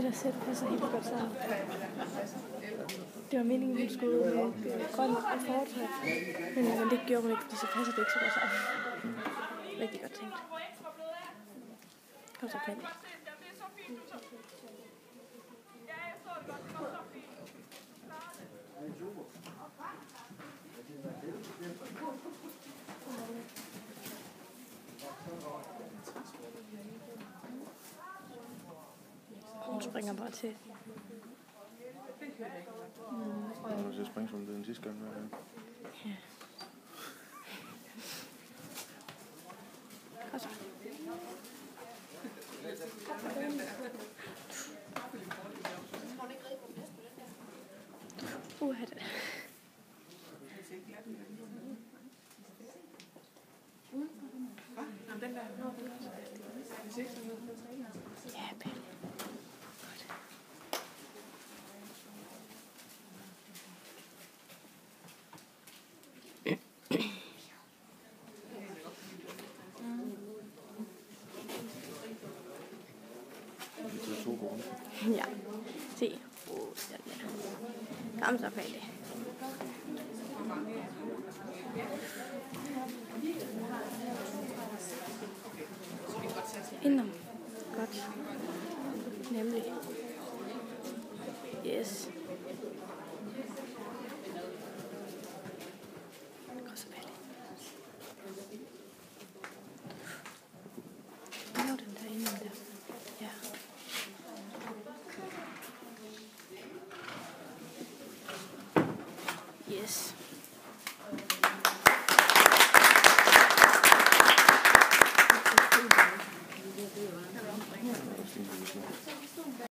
der sæt passer helt godt sammen. Det var meningen, hun skulle med grøn og fortøj, men det gjorde hun ikke, fordi så passer det ikke så godt sammen. Rigtig godt tænkt. Kom så, Pelle. Hun springer bare til. Jeg må til at springe som den sidste gang. Ja. Kom så. Det. Ja, Pelle. Godt. Ja, se. Sådan der. Kom så, Pelle. Indenom. Godt. Nemlig. Yes. Godt så, Pelle. Lav den der inden der. Ja. Yes.